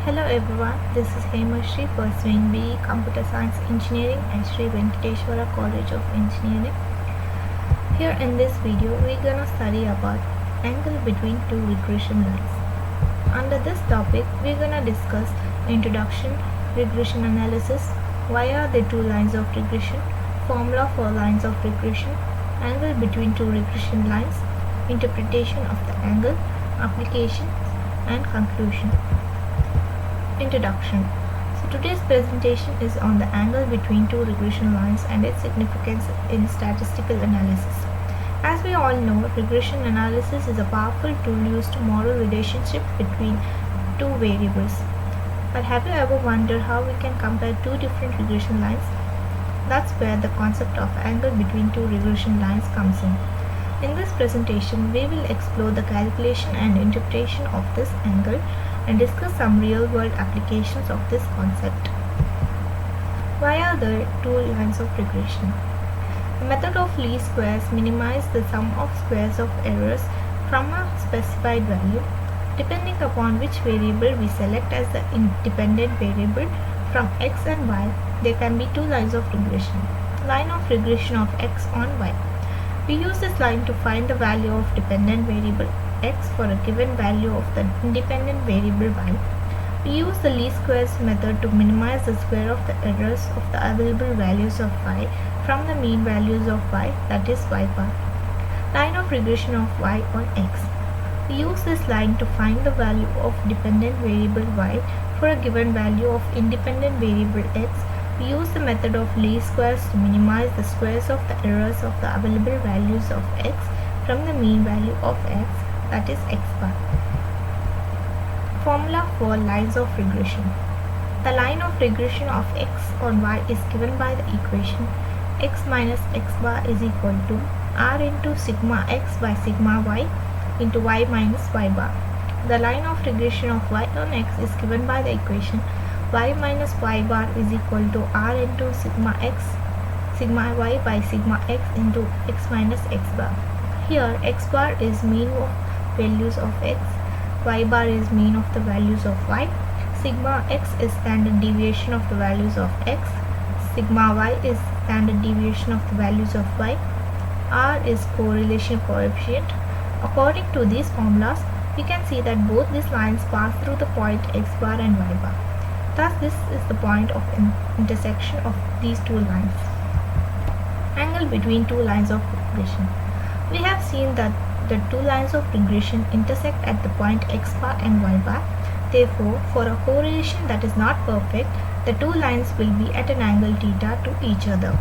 Hello everyone, this is Hemashri pursuing BE Computer Science Engineering at Sri Venkateshwara College of Engineering. Here in this video, we're gonna study about angle between two regression lines. Under this topic, we're gonna discuss introduction, regression analysis, why are there two lines of regression, formula for lines of regression, angle between two regression lines, interpretation of the angle, applications, and conclusion. Introduction. So today's presentation is on the angle between two regression lines and its significance in statistical analysis. As we all know, regression analysis is a powerful tool used to model relationships between two variables. But have you ever wondered how we can compare two different regression lines? That's where the concept of angle between two regression lines comes in. In this presentation, we will explore the calculation and interpretation of this angle and discuss some real-world applications of this concept. Why are there two lines of regression? The method of least squares minimizes the sum of squares of errors from a specified value. Depending upon which variable we select as the independent variable from x and y, there can be two lines of regression. Line of regression of x on y. We use this line to find the value of dependent variable x for a given value of the independent variable y. We use the least squares method to minimize the square of the errors of the available values of y from the mean values of y, that is y bar. Line of regression of y on x. We use this line to find the value of dependent variable y for a given value of independent variable x. We use the method of least squares to minimize the squares of the errors of the available values of x from the mean value of x, that is x bar. Formula for lines of regression. The line of regression of x on y is given by the equation x minus x bar is equal to r into sigma x by sigma y into y minus y bar. The line of regression of y on x is given by the equation y minus y bar is equal to r into sigma x sigma y by sigma x into x minus x bar. Here x bar is mean of values of x, y bar is mean of the values of y, sigma x is standard deviation of the values of x, sigma y is standard deviation of the values of y, r is correlation coefficient. According to these formulas, we can see that both these lines pass through the point x bar and y bar. Thus, this is the point of intersection of these two lines. Angle between two lines of regression. We have seen that the two lines of regression intersect at the point x bar and y bar. Therefore, for a correlation that is not perfect, the two lines will be at an angle theta to each other.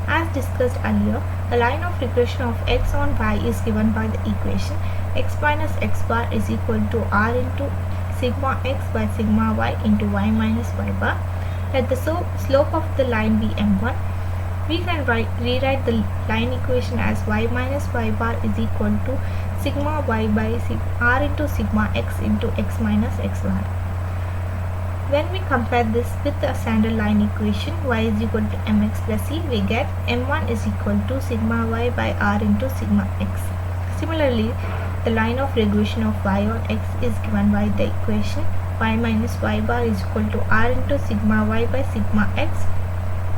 As discussed earlier, the line of regression of x on y is given by the equation x minus x bar is equal to r into sigma x by sigma y into y minus y bar. Let the slope of the line be m1. We can rewrite the line equation as y minus y bar is equal to sigma y by r into sigma x into x minus x bar. When we compare this with the standard line equation y is equal to mx plus c, we get m1 is equal to sigma y by r into sigma x. Similarly, the line of regression of y on x is given by the equation y minus y bar is equal to r into sigma y by sigma x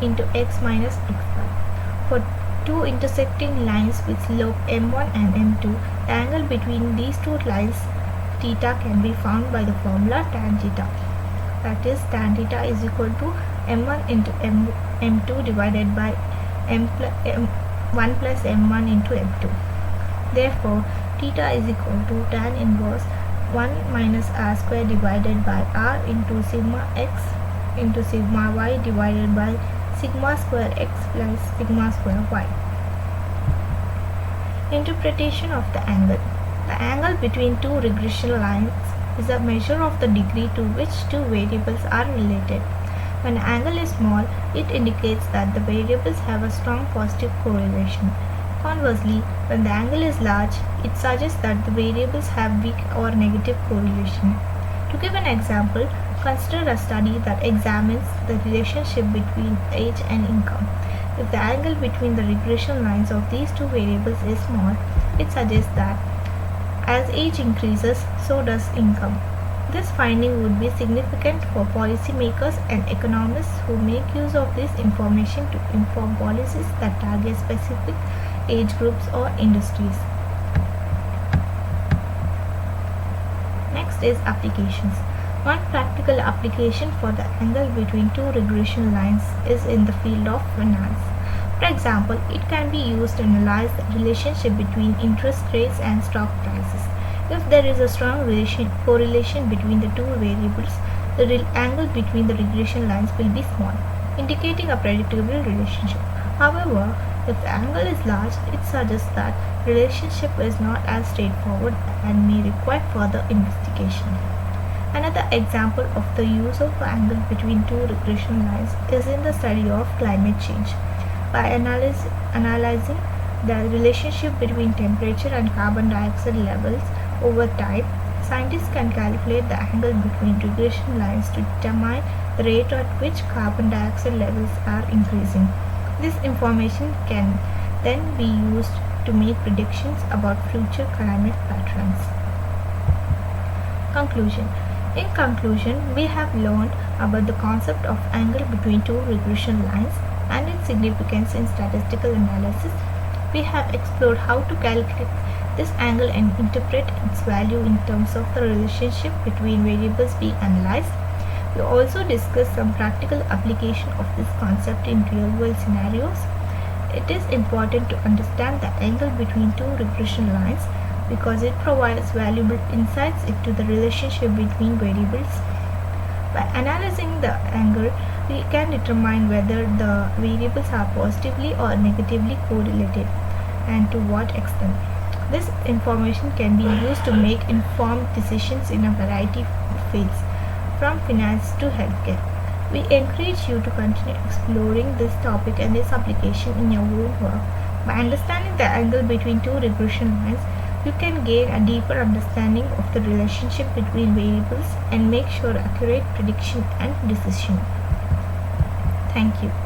into x minus x bar. For two intersecting lines with slope m1 and m2, the angle between these two lines theta can be found by the formula tan theta. That is, tan theta is equal to m1 into m2 divided by m1 plus m1 into m2. Therefore, theta is equal to tan inverse 1 minus r square divided by r into sigma x into sigma y divided by sigma square x plus sigma square y. Interpretation of the angle. The angle between two regression lines is a measure of the degree to which two variables are related. When the angle is small, it indicates that the variables have a strong positive correlation. Conversely, when the angle is large, it suggests that the variables have weak or negative correlation. To give an example, consider a study that examines the relationship between age and income. If the angle between the regression lines of these two variables is small, it suggests that as age increases, so does income. This finding would be significant for policymakers and economists who make use of this information to inform policies that target specific age groups or industries. Next is applications. One practical application for the angle between two regression lines is in the field of finance. For example, it can be used to analyze the relationship between interest rates and stock prices. If there is a strong correlation between the two variables, the angle between the regression lines will be small, indicating a predictable relationship. However, if the angle is large, it suggests that the relationship is not as straightforward and may require further investigation. Another example of the use of the angle between two regression lines is in the study of climate change. By analyzing the relationship between temperature and carbon dioxide levels over time, scientists can calculate the angle between regression lines to determine the rate at which carbon dioxide levels are increasing. This information can then be used to make predictions about future climate patterns. Conclusion. In conclusion, we have learned about the concept of angle between two regression lines and its significance in statistical analysis. We have explored how to calculate this angle and interpret its value in terms of the relationship between variables being analyzed. We also discussed some practical application of this concept in real-world scenarios. It is important to understand the angle between two regression lines because it provides valuable insights into the relationship between variables. By analyzing the angle, we can determine whether the variables are positively or negatively correlated and to what extent. This information can be used to make informed decisions in a variety of fields, from finance to healthcare. We encourage you to continue exploring this topic and its application in your own work. By understanding the angle between two regression lines, you can gain a deeper understanding of the relationship between variables and make sure accurate prediction and decision. Thank you.